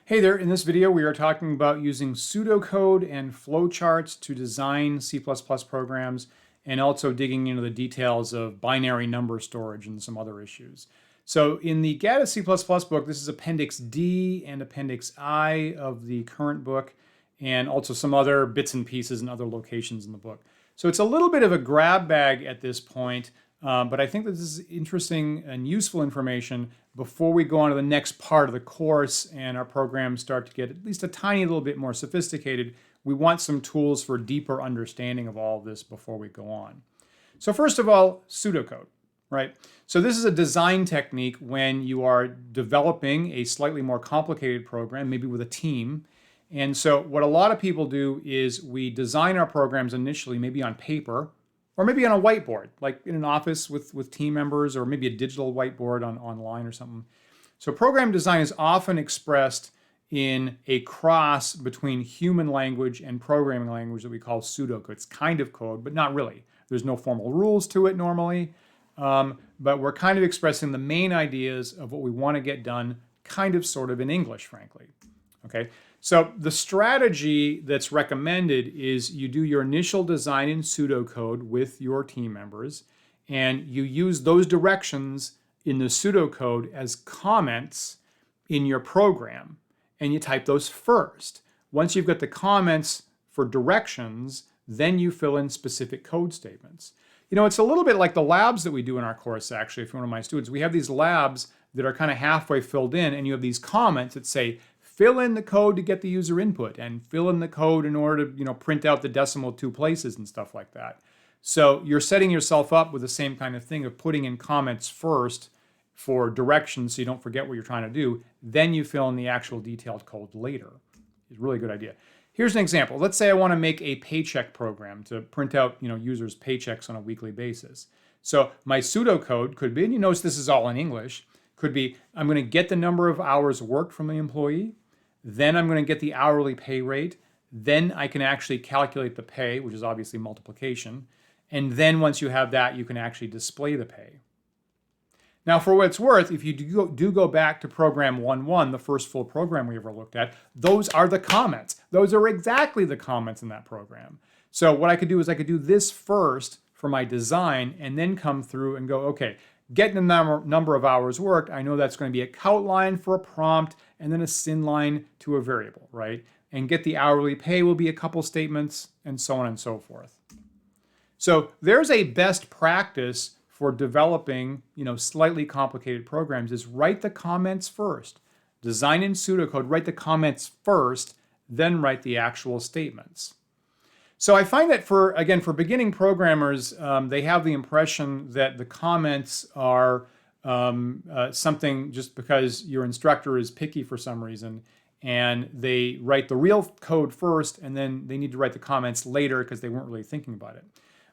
Hey there, in this video we are talking about using pseudocode and flowcharts to design C++ programs and also digging into the details of binary number storage and some other issues. So in the Gaddis C++ book, this is Appendix D and Appendix I of the current book, and also some other bits and pieces and other locations in the book. So it's a little bit of a grab bag at this point, but I think that this is interesting and useful information before we go on to the next part of the course and our programs start to get at least a tiny little bit more sophisticated. We want some tools for deeper understanding of all of this before we go on. So first of all, pseudocode, right? So this is a design technique when you are developing a slightly more complicated program, maybe with a team. And so what a lot of people do is we design our programs initially maybe on paper, or maybe on a whiteboard, like in an office with team members, or maybe a digital whiteboard online or something. So program design is often expressed in a cross between human language and programming language that we call pseudocode. It's kind of code, but not really. There's no formal rules to it normally, but we're kind of expressing the main ideas of what we want to get done, kind of sort of in English, frankly. Okay. So the strategy that's recommended is you do your initial design in pseudocode with your team members, and you use those directions in the pseudocode as comments in your program, and you type those first. Once you've got the comments for directions, then you fill in specific code statements. You know, it's a little bit like the labs that we do in our course, actually. If you're one of my students, we have these labs that are kind of halfway filled in, and you have these comments that say, fill in the code to get the user input, and fill in the code in order to, print out the decimal 2 places and stuff like that. So you're setting yourself up with the same kind of thing of putting in comments first for directions so you don't forget what you're trying to do. Then you fill in the actual detailed code later. It's a really good idea. Here's an example. Let's say I want to make a paycheck program to print out, users' paychecks on a weekly basis. So my pseudocode could be, and you notice this is all in English, could be I'm going to get the number of hours worked from the employee. Then I'm going to get the hourly pay rate. Then I can actually calculate the pay, which is obviously multiplication. And then once you have that, you can actually display the pay. Now, for what it's worth, if you do go back to program 1.1, the first full program we ever looked at, those are the comments. Those are exactly the comments in that program. So what I could do is I could do this first for my design and then come through and go, okay, getting the number of hours worked, I know that's going to be a count line for a prompt and then a sin line to a variable, right? And get the hourly pay will be a couple statements and so on and so forth. So there's a best practice for developing, slightly complicated programs is write the comments first. Design in pseudocode, write the comments first, then write the actual statements. So I find that for beginning programmers, they have the impression that the comments are something just because your instructor is picky for some reason, and they write the real code first, and then they need to write the comments later because they weren't really thinking about it.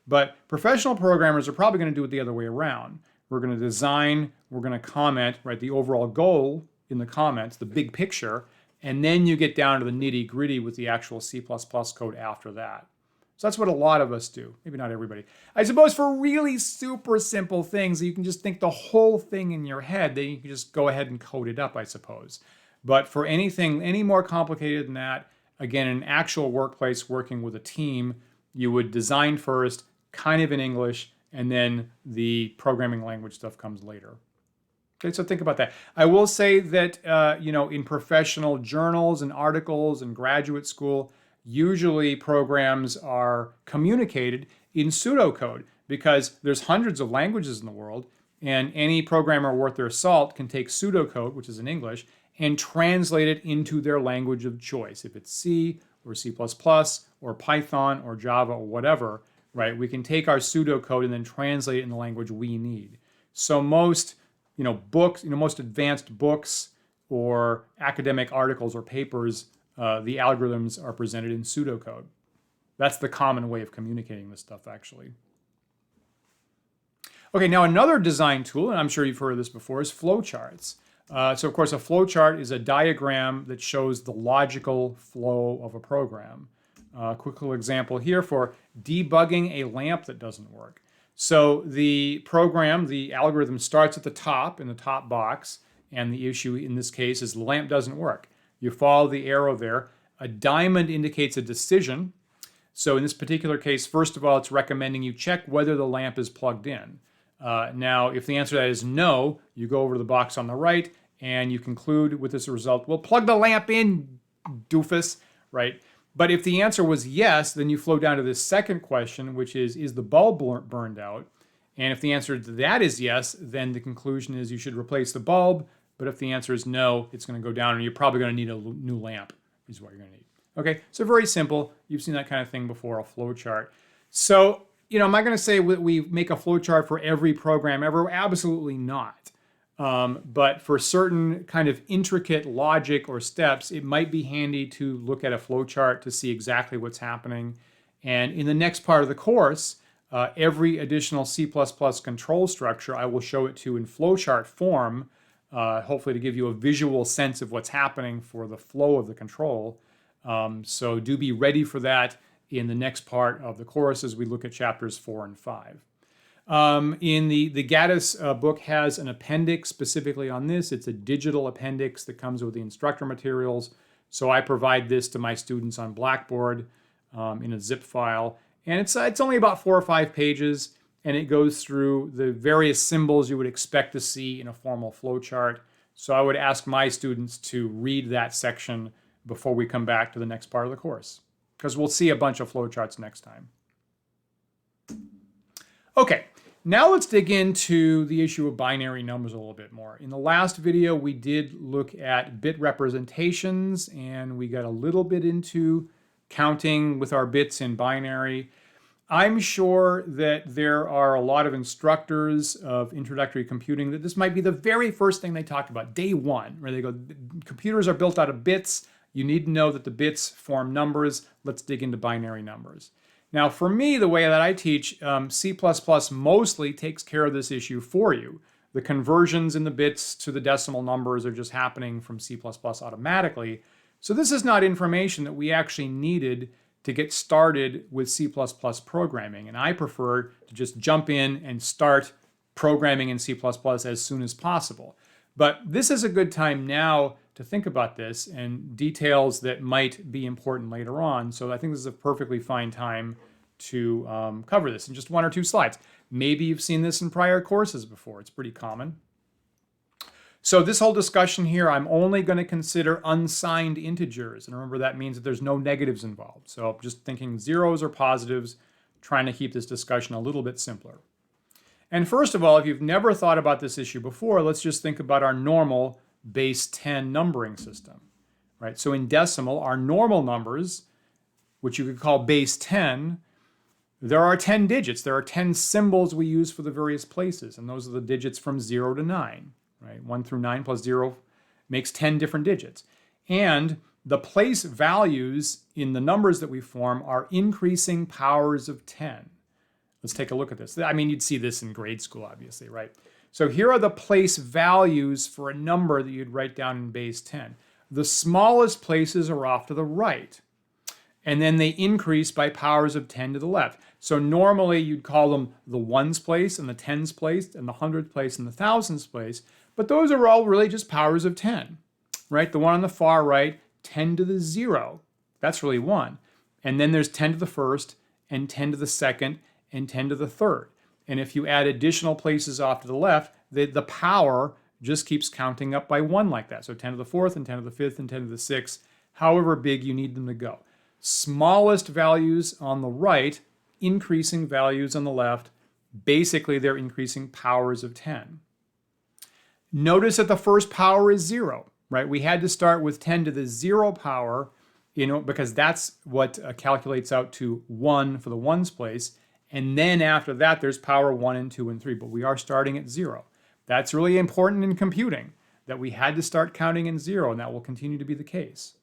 But professional programmers are probably going to do it the other way around. We're going to design, we're going to comment, write the overall goal in the comments, the big picture, and then you get down to the nitty-gritty with the actual C++ code after that. So that's what a lot of us do. Maybe not everybody. I suppose for really super simple things, you can just think the whole thing in your head, then you can just go ahead and code it up, I suppose. But for anything any more complicated than that, again, in an actual workplace working with a team, you would design first, kind of in English, and then the programming language stuff comes later. Okay, so think about that. I will say that, in professional journals and articles and graduate school, usually programs are communicated in pseudocode because there's hundreds of languages in the world, and any programmer worth their salt can take pseudocode, which is in English, and translate it into their language of choice. If it's C or C++ or Python or Java or whatever, right? We can take our pseudocode and then translate it in the language we need. So most, books, most advanced books or academic articles or papers, the algorithms are presented in pseudocode. That's the common way of communicating this stuff, actually. Okay, now another design tool, and I'm sure you've heard of this before, is flowcharts. So of course, a flowchart is a diagram that shows the logical flow of a program. Quick little example here for debugging a lamp that doesn't work. So the program, the algorithm starts at the top in the top box, and the issue in this case is the lamp doesn't work. You follow the arrow there. A diamond indicates a decision. So in this particular case, first of all, it's recommending you check whether the lamp is plugged in. Now, if the answer to that is no, you go over to the box on the right and you conclude with this result, well, plug the lamp in, doofus, right? But if the answer was yes, then you flow down to this second question, which is the bulb burned out? And if the answer to that is yes, then the conclusion is you should replace the bulb. But if the answer is no, it's going to go down and you're probably going to need a new lamp is what you're going to need. Okay, so very simple. You've seen that kind of thing before, a flow chart. So, am I going to say we make a flow chart for every program ever? Absolutely not. But for certain kind of intricate logic or steps, it might be handy to look at a flow chart to see exactly what's happening. And in the next part of the course, every additional C++ control structure, I will show it to in flowchart form, hopefully to give you a visual sense of what's happening for the flow of the control. So do be ready for that in the next part of the course as we look at chapters 4 and 5. In the Gaddis book has an appendix specifically on this. It's a digital appendix that comes with the instructor materials. So I provide this to my students on Blackboard in a zip file. And it's only about 4 or 5 pages, and it goes through the various symbols you would expect to see in a formal flowchart. So I would ask my students to read that section before we come back to the next part of the course, because we'll see a bunch of flowcharts next time. Okay, now let's dig into the issue of binary numbers a little bit more. In the last video, we did look at bit representations, and we got a little bit into counting with our bits in binary. I'm sure that there are a lot of instructors of introductory computing that this might be the very first thing they talk about, day one, where they go, computers are built out of bits. You need to know that the bits form numbers. Let's dig into binary numbers. Now, for me, the way that I teach, C++ mostly takes care of this issue for you. The conversions in the bits to the decimal numbers are just happening from C++ automatically. So this is not information that we actually needed to get started with C++ programming. And I prefer to just jump in and start programming in C++ as soon as possible. But this is a good time now to think about this and details that might be important later on. So I think this is a perfectly fine time to cover this in just 1 or 2 slides. Maybe you've seen this in prior courses before. It's pretty common. So this whole discussion here, I'm only going to consider unsigned integers. And remember, that means that there's no negatives involved. So I'm just thinking zeros or positives, trying to keep this discussion a little bit simpler. And first of all, if you've never thought about this issue before, let's just think about our normal base 10 numbering system, right? So in decimal, our normal numbers, which you could call base 10, there are 10 digits. There are 10 symbols we use for the various places, and those are the digits from 0 to 9. Right? 1 through 9 plus 0 makes 10 different digits. And the place values in the numbers that we form are increasing powers of 10. Let's take a look at this. I mean, you'd see this in grade school, obviously, right? So here are the place values for a number that you'd write down in base 10. The smallest places are off to the right. And then they increase by powers of 10 to the left. So normally you'd call them the ones place and the tens place and the hundredth place and the thousands place. But those are all really just powers of 10, right? The one on the far right, 10 to the 0. That's really 1. And then there's 10 to the first and 10 to the second and 10 to the third. And if you add additional places off to the left, the power just keeps counting up by 1 like that. So 10 to the fourth and 10 to the fifth and 10 to the sixth, however big you need them to go. Smallest values on the right, increasing values on the left. Basically, they're increasing powers of 10. Notice that the first power is 0, right? We had to start with 10 to the 0 power, because that's what calculates out to 1 for the ones place. And then after that, there's power 1 and 2 and 3, but we are starting at 0. That's really important in computing, that we had to start counting in 0, and that will continue to be the case.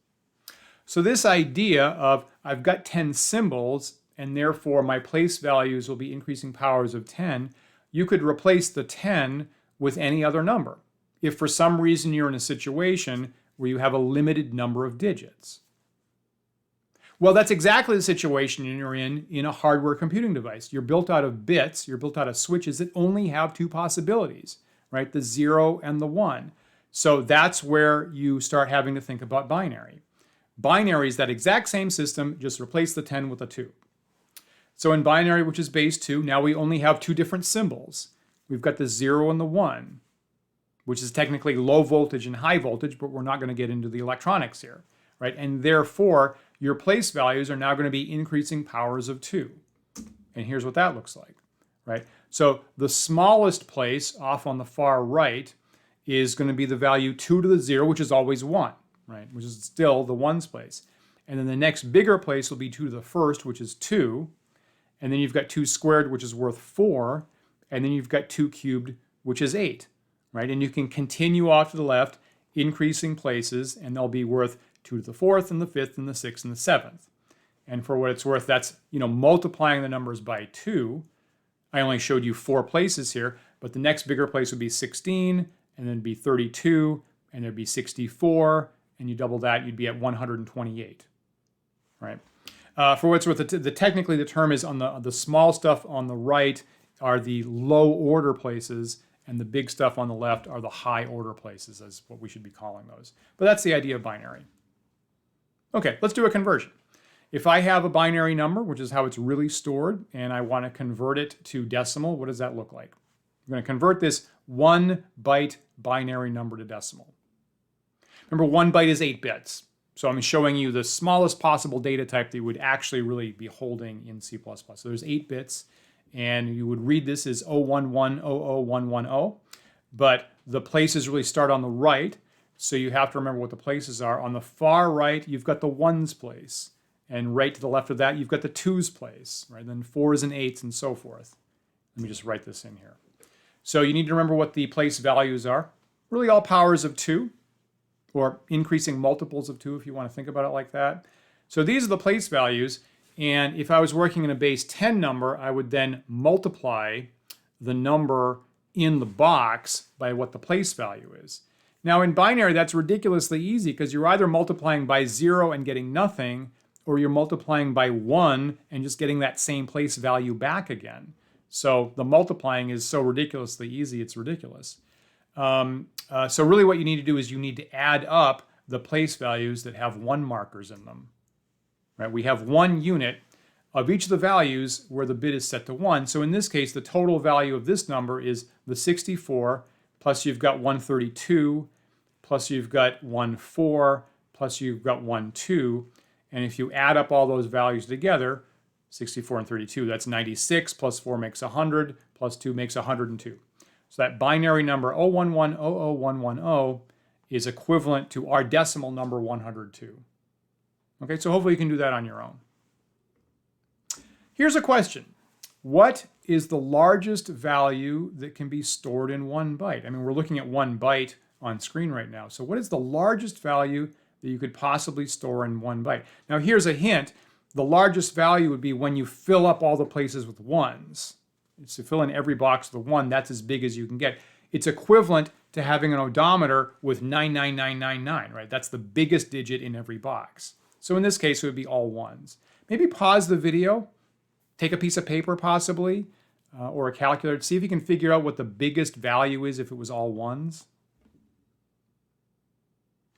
So this idea of I've got 10 symbols, and therefore my place values will be increasing powers of 10, you could replace the 10 with any other number, if for some reason you're in a situation where you have a limited number of digits. Well, that's exactly the situation you're in a hardware computing device. You're built out of bits, you're built out of switches that only have 2 possibilities, right? The 0 and the 1. So that's where you start having to think about binary. Binary is that exact same system, just replace the 10 with a 2. So in binary, which is base 2, now we only have two different symbols. We've got the 0 and the 1, which is technically low voltage and high voltage, but we're not going to get into the electronics here, right? And therefore, your place values are now going to be increasing powers of 2. And here's what that looks like, right? So the smallest place off on the far right is going to be the value 2 to the 0, which is always 1, right? Which is still the ones place. And then the next bigger place will be 2 to the first, which is 2. And then you've got 2 squared, which is worth 4. And then you've got 2 cubed, which is 8, right? And you can continue off to the left, increasing places, and they'll be worth 2 to the 4th and the 5th and the 6th and the 7th. And for what it's worth, that's, multiplying the numbers by 2. I only showed you 4 places here, but the next bigger place would be 16, and then it'd be 32, and there'd be 64, and you double that, you'd be at 128, right? For what it's worth, technically the term is on the small stuff on the right are the low order places, and the big stuff on the left are the high order places, is what we should be calling those. But that's the idea of binary. Okay, let's do a conversion. If I have a binary number, which is how it's really stored, and I want to convert it to decimal, what does that look like? I'm going to convert this 1 byte binary number to decimal. Remember, 1 byte is 8 bits. So I'm showing you the smallest possible data type that you would actually really be holding in C++. So there's 8 bits, and you would read this as 011001110, but the places really start on the right, so you have to remember what the places are. On the far right, you've got the ones place, and right to the left of that, you've got the twos place, right? Then 4s and 8s and so forth. Let me just write this in here. So you need to remember what the place values are. Really all powers of 2, or increasing multiples of 2 if you want to think about it like that. So these are the place values, and if I was working in a base 10 number, I would then multiply the number in the box by what the place value is. Now in binary, that's ridiculously easy because you're either multiplying by 0 and getting nothing, or you're multiplying by 1 and just getting that same place value back again. So the multiplying is so ridiculously easy, it's ridiculous. So really what you need to do is you need to add up the place values that have 1 markers in them. Right? We have 1 unit of each of the values where the bit is set to 1. So in this case, the total value of this number is the 64, plus you've got 132, plus you've got 14, plus you've got 12. And if you add up all those values together, 64 and 32, that's 96, plus 4 makes 100, plus 2 makes 102. So that binary number 0110010 is equivalent to our decimal number 102. Okay, so hopefully you can do that on your own. Here's a question. What is the largest value that can be stored in 1 byte? I mean, we're looking at 1 byte on screen right now. So what is the largest value that you could possibly store in 1 byte? Now here's a hint. The largest value would be when you fill up all the places with 1s. So fill in every box with a 1, that's as big as you can get. It's equivalent to having an odometer with 99999, right? That's the biggest digit in every box. So in this case, it would be all 1s. Maybe pause the video, take a piece of paper possibly, or a calculator, see if you can figure out what the biggest value is if it was all 1s.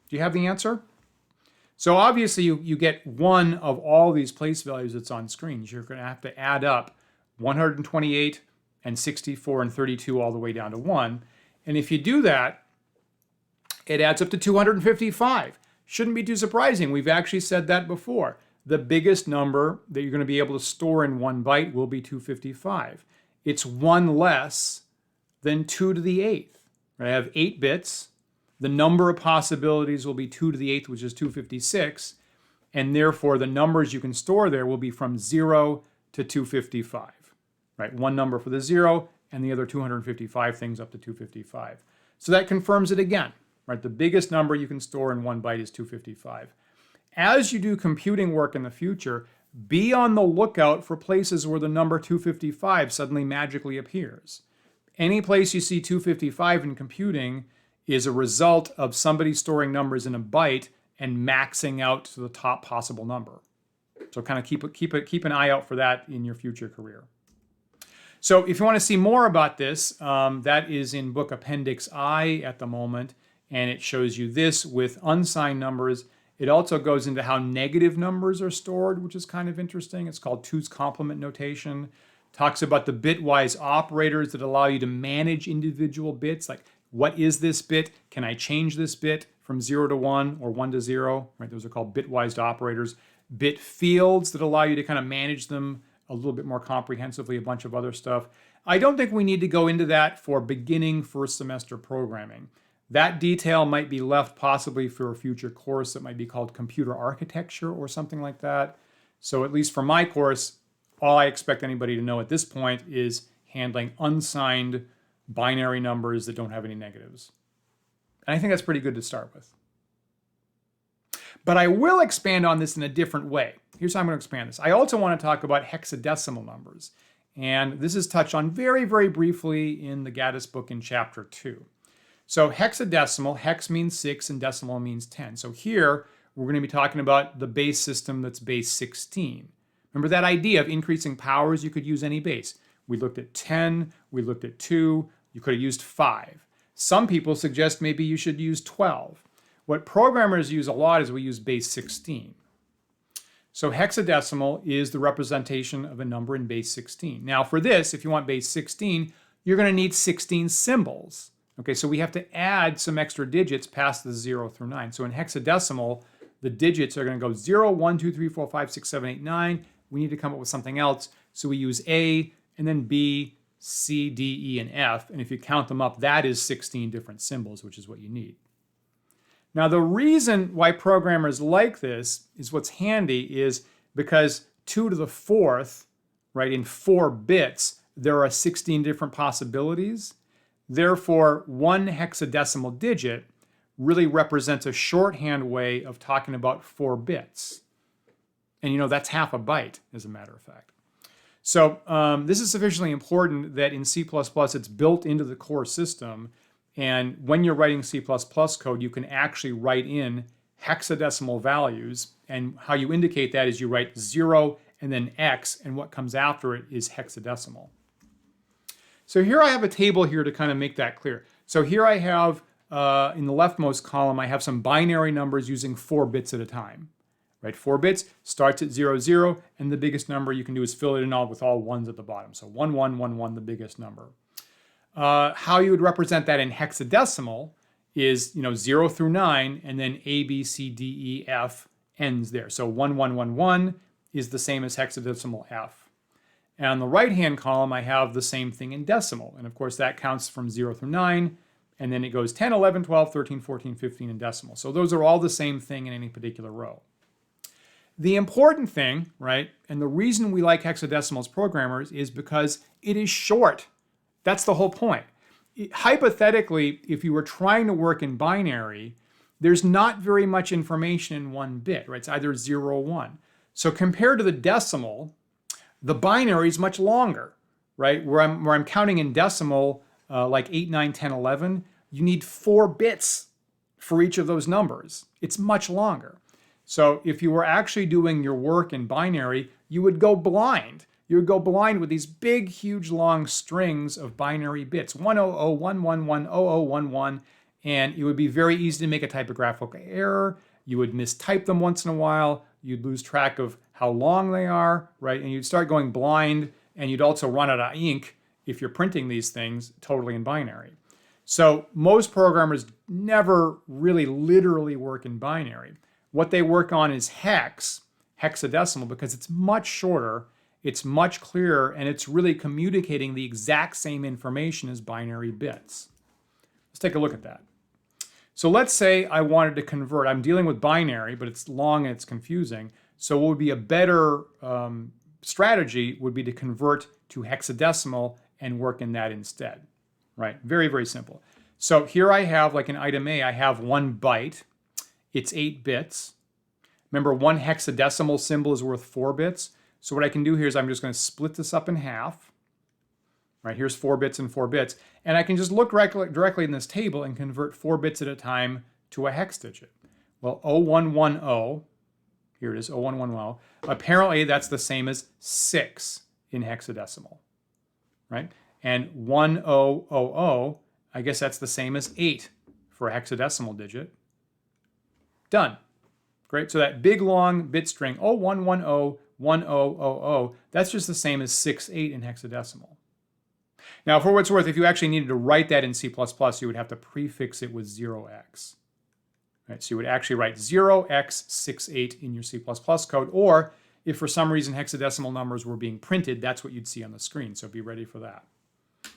Do you have the answer? So obviously you get 1 of all these place values that's on screen. You're going to have to add up 128 and 64 and 32 all the way down to 1. And if you do that, it adds up to 255. Shouldn't be too surprising. We've actually said that before. The biggest number that you're going to be able to store in 1 byte will be 255. It's 1 less than 2 to the 8th. Right? I have 8 bits. The number of possibilities will be 2 to the 8th, which is 256. And therefore, the numbers you can store there will be from 0 to 255. Right? 1 number for the 0, and the other 255 things up to 255. So that confirms it again. Right? The biggest number you can store in 1 byte is 255. As you do computing work in the future, be on the lookout for places where the number 255 suddenly magically appears. Any place you see 255 in computing is a result of somebody storing numbers in a byte and maxing out to the top possible number. So kind of keep an eye out for that in your future career. So if you want to see more about this, that is in book Appendix I at the moment. and it shows you this with unsigned numbers. It also goes into how negative numbers are stored, which is kind of interesting. It's called 2's complement notation. Talks about the bitwise operators that allow you to manage individual bits, like what is this bit? Can I change this bit from 0 to 1 or 1 to 0? Right? Those are called bitwise operators. Bit fields that allow you to kind of manage them a little bit more comprehensively, a bunch of other stuff. I don't think we need to go into that for beginning first semester programming. That detail might be left possibly for a future course that might be called computer architecture or something like that. So at least for my course, all I expect anybody to know at this point is handling unsigned binary numbers that don't have any negatives. And I think that's pretty good to start with. But I will expand on this in a different way. Here's how I'm going to expand this. I also want to talk about hexadecimal numbers. And this is touched on very, very briefly in the Gaddis book in chapter 2. So hexadecimal, hex means 6 and decimal means 10. So here we're going to be talking about the base system that's base 16. Remember that idea of increasing powers, you could use any base. We looked at 10, we looked at 2, you could have used 5. Some people suggest maybe you should use 12. What programmers use a lot is we use base 16. So hexadecimal is the representation of a number in base 16. Now for this, if you want base 16, you're going to need 16 symbols. Okay, so we have to add some extra digits past the 0 through 9. So in hexadecimal, the digits are going to go 0, 1, 2, 3, 4, 5, 6, 7, 8, 9. We need to come up with something else. So we use A, and then B, C, D, E, and F. And if you count them up, that is 16 different symbols, which is what you need. Now, the reason why programmers like this is what's handy is because 2 to the 4th, right, in 4 bits, there are 16 different possibilities. Therefore, one hexadecimal digit really represents a shorthand way of talking about 4 bits. And you know, that's half a byte, as a matter of fact. So this is sufficiently important that in C++ it's built into the core system. And when you're writing C++ code, you can actually write in hexadecimal values. And how you indicate that is you write 0 and then X, and what comes after it is hexadecimal. So here I have a table here to kind of make that clear. So here I have, in the leftmost column, I have some binary numbers using 4 bits at a time. Right? 4 bits starts at 0, 0, and the biggest number you can do is fill it in all with all ones at the bottom. So 1, 1, 1, 1, the biggest number. How you would represent that in hexadecimal is, 0 through 9, and then A, B, C, D, E, F ends there. So 1, 1, 1, 1 is the same as hexadecimal F. And on the right-hand column, I have the same thing in decimal. And of course, that counts from 0 through 9, and then it goes 10, 11, 12, 13, 14, 15 in decimal. So those are all the same thing in any particular row. The important thing, right, and the reason we like hexadecimal as programmers is because it is short. That's the whole point. Hypothetically, if you were trying to work in binary, there's not very much information in 1 bit, right? It's either 0 or 1. So compared to the decimal, the binary is much longer, right? Where I'm counting in decimal, like 8, 9, 10, 11, you need 4 bits for each of those numbers. It's much longer. So if you were actually doing your work in binary, you would go blind. You would go blind with these big, huge, long strings of binary bits, 100, 111, 0011, and it would be very easy to make a typographical error. You would mistype them once in a while. You'd lose track of how long they are, right? And you'd start going blind, and you'd also run out of ink if you're printing these things totally in binary. So most programmers never really literally work in binary. What they work on is hexadecimal, because it's much shorter, it's much clearer, and it's really communicating the exact same information as binary bits. Let's take a look at that. So let's say I wanted to convert. I'm dealing with binary, but it's long and it's confusing. So what would be a better strategy would be to convert to hexadecimal and work in that instead, right? Very, very simple. So here I have, like in item A, I have 1 byte. It's 8 bits. Remember, 1 hexadecimal symbol is worth 4 bits. So what I can do here is I'm just going to split this up in half. Right, here's 4 bits and 4 bits. And I can just look directly in this table and convert 4 bits at a time to a hex digit. Well, 0110, here it is, 0110. Apparently that's the same as 6 in hexadecimal, right? And 1000, I guess that's the same as 8 for a hexadecimal digit. Done. Great. So that big long bit string 01101000, that's just the same as 68 in hexadecimal. Now, for what it's worth, if you actually needed to write that in C++, you would have to prefix it with 0x. Right, so you would actually write 0x68 in your C++ code, or if for some reason hexadecimal numbers were being printed, that's what you'd see on the screen, so be ready for that.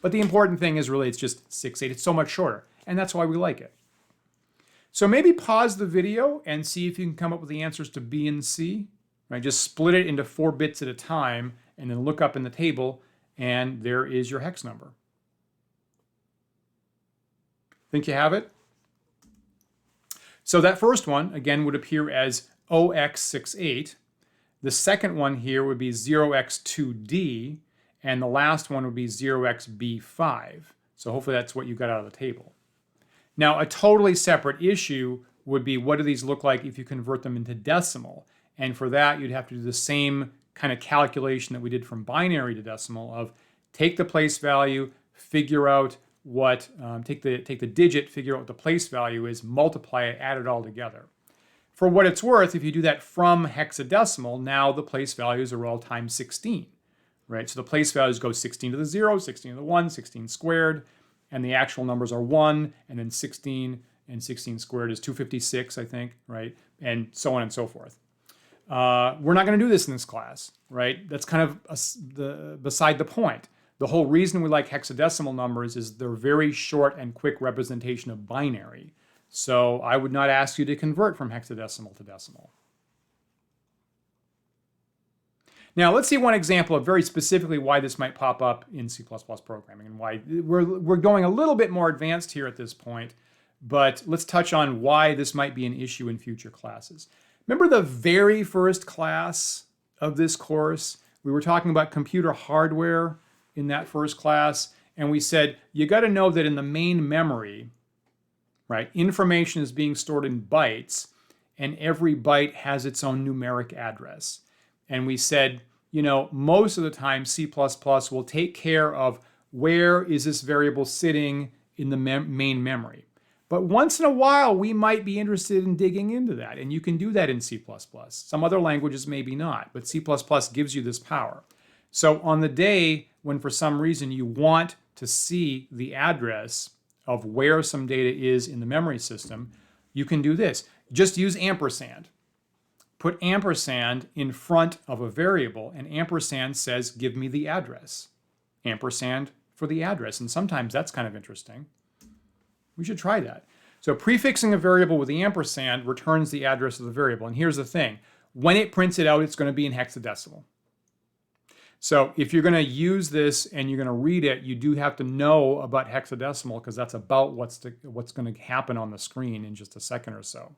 But the important thing is really it's just 68. It's so much shorter, and that's why we like it. So maybe pause the video and see if you can come up with the answers to B and C. Right, just split it into 4 bits at a time, and then look up in the table, and there is your hex number. Think you have it? So that first one, again, would appear as 0x68. The second one here would be 0x2d, and the last one would be 0xb5. So hopefully that's what you got out of the table. Now, a totally separate issue would be, what do these look like if you convert them into decimal? And for that, you'd have to do the same kind of calculation that we did from binary to decimal of take the place value, figure out what, take the digit, figure out what the place value is, multiply it, add it all together. For what it's worth, if you do that from hexadecimal, now the place values are all times 16, right? So the place values go 16 to the 0, 16 to the 1, 16 squared, and the actual numbers are 1, and then 16, and 16 squared is 256, I think, right? And so on and so forth. We're not going to do this in this class, right? That's kind of beside the point. The whole reason we like hexadecimal numbers is they're very short and quick representation of binary. So I would not ask you to convert from hexadecimal to decimal. Now let's see one example of very specifically why this might pop up in C++ programming and why we're going a little bit more advanced here at this point, but let's touch on why this might be an issue in future classes. Remember the very first class of this course? We were talking about computer hardware in that first class, and we said you got to know that in the main memory, right, information is being stored in bytes, and every byte has its own numeric address. And we said, you know, most of the time C++ will take care of where is this variable sitting in the main memory. But once in a while, we might be interested in digging into that, and you can do that in C++. Some other languages maybe not, but C++ gives you this power. So on the day when for some reason you want to see the address of where some data is in the memory system, you can do this. Just use ampersand. Put ampersand in front of a variable, and ampersand says, give me the address. Ampersand for the address, and sometimes that's kind of interesting. We should try that. So prefixing a variable with the ampersand returns the address of the variable. And here's the thing. When it prints it out, it's going to be in hexadecimal. So if you're going to use this and you're going to read it, you do have to know about hexadecimal because that's about what's going to happen on the screen in just a second or so.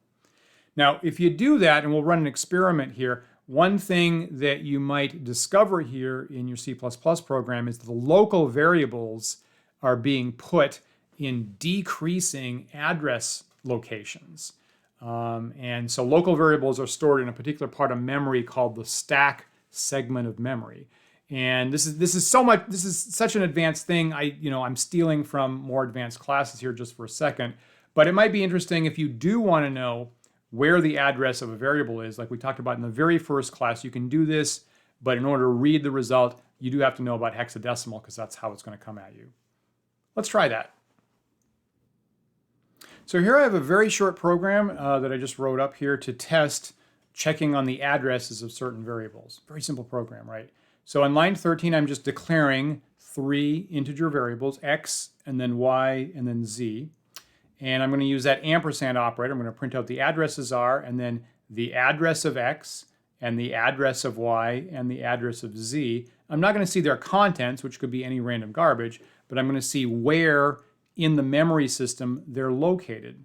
Now, if you do that, and we'll run an experiment here, one thing that you might discover here in your C++ program is that the local variables are being put in decreasing address locations. And so local variables are stored in a particular part of memory called the stack segment of memory. And this is such an advanced thing. I'm stealing from more advanced classes here just for a second, but it might be interesting if you do want to know where the address of a variable is, like we talked about in the very first class. You can do this, but in order to read the result, you do have to know about hexadecimal because that's how it's going to come at you. Let's try that. So here I have a very short program that I just wrote up here to test checking on the addresses of certain variables. Very simple program, right? So on line 13, I'm just declaring 3 integer variables, x, and then y, and then z. And I'm going to use that ampersand operator. I'm going to print out the addresses are, and then the address of x, and the address of y, and the address of z. I'm not going to see their contents, which could be any random garbage, but I'm going to see where in the memory system they're located.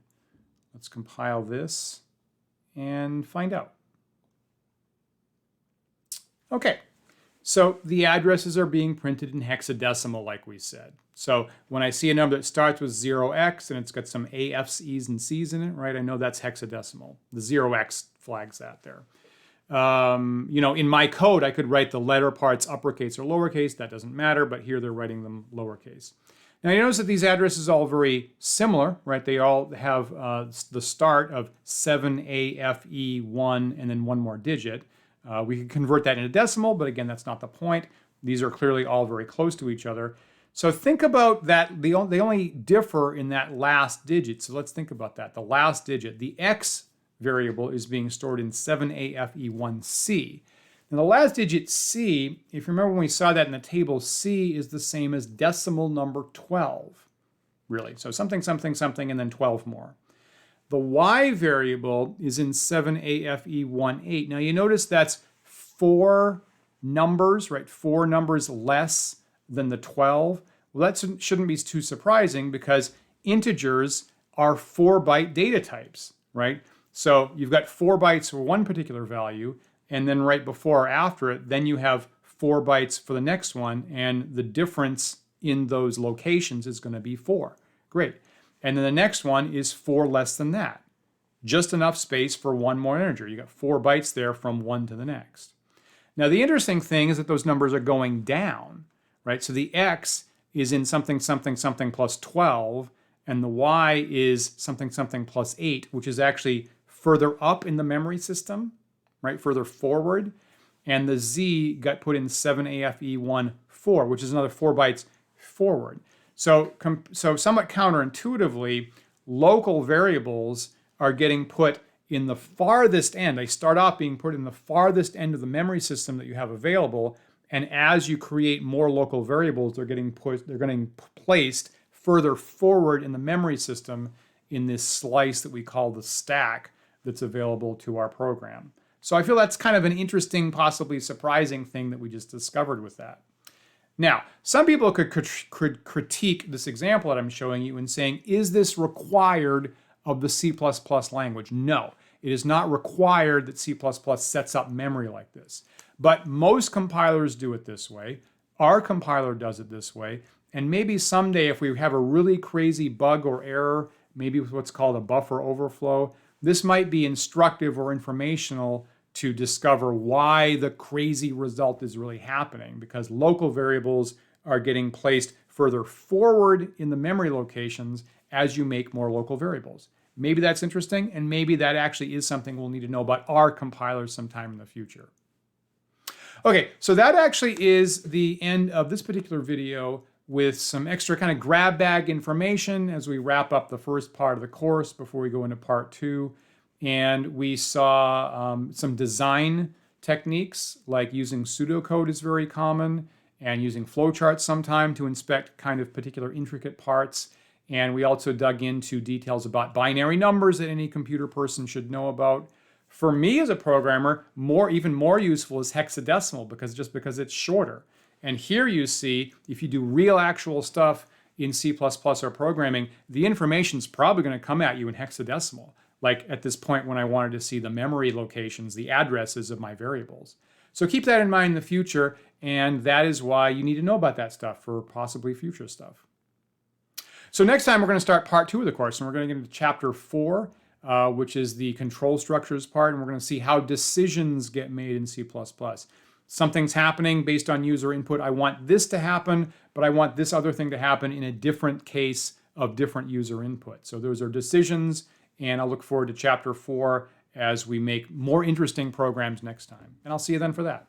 Let's compile this and find out. Okay, so the addresses are being printed in hexadecimal like we said. So when I see a number that starts with 0x and it's got some A, F's, E's, and C's in it, right, I know that's hexadecimal. The 0x flags that there. In my code, I could write the letter parts uppercase or lowercase. That doesn't matter, but here they're writing them lowercase. Now you notice that these addresses are all very similar, right? They all have the start of 7AFE1 and then one more digit. We can convert that into decimal, but again, that's not the point. These are clearly all very close to each other. So think about that. They only differ in that last digit. So let's think about that. The last digit, the X variable, is being stored in 7AFE1C. Now the last digit C, if you remember when we saw that in the table, C is the same as decimal number 12, really. So something, something, something, and then 12 more. The Y variable is in 7AFE18. Now you notice that's 4 numbers, right? 4 numbers less than the 12. Well, that shouldn't be too surprising because integers are 4-byte data types, right? So you've got 4 bytes for one particular value, and then right before or after it, then you have 4 bytes for the next one, and the difference in those locations is going to be 4. Great. And then the next one is 4 less than that. Just enough space for one more integer. You got 4 bytes there from one to the next. Now the interesting thing is that those numbers are going down, right? So the X is in something, something, something plus 12, and the Y is something, something plus 8, which is actually further up in the memory system, right? Further forward. And the Z got put in 7AFE14, which is another 4 bytes forward. So somewhat counterintuitively, local variables are getting put in the farthest end. They start off being put in the farthest end of the memory system that you have available. And as you create more local variables, they're getting placed further forward in the memory system in this slice that we call the stack that's available to our program. So I feel that's kind of an interesting, possibly surprising thing that we just discovered with that. Now, some people could critique this example that I'm showing you and saying, is this required of the C++ language? No, it is not required that C++ sets up memory like this. But most compilers do it this way. Our compiler does it this way. And maybe someday if we have a really crazy bug or error, maybe with what's called a buffer overflow, this might be instructive or informational to discover why the crazy result is really happening, because local variables are getting placed further forward in the memory locations as you make more local variables. Maybe that's interesting, and maybe that actually is something we'll need to know about our compilers sometime in the future. Okay, so that actually is the end of this particular video with some extra kind of grab bag information as we wrap up the first part of the course before we go into part 2. And we saw some design techniques, like using pseudocode is very common, and using flowcharts sometime to inspect kind of particular intricate parts. And we also dug into details about binary numbers that any computer person should know about. For me as a programmer, even more useful is hexadecimal because it's shorter. And here you see, if you do real actual stuff in C++ or programming, the information's probably going to come at you in hexadecimal. Like at this point when I wanted to see the memory locations, the addresses of my variables. So keep that in mind in the future, and that is why you need to know about that stuff for possibly future stuff. So next time we're going to start part 2 of the course, and we're going to get into chapter 4, which is the control structures part, and we're going to see how decisions get made in C++. Something's happening based on user input. I want this to happen, but I want this other thing to happen in a different case of different user input. So those are decisions, and I'll look forward to chapter 4 as we make more interesting programs next time. And I'll see you then for that.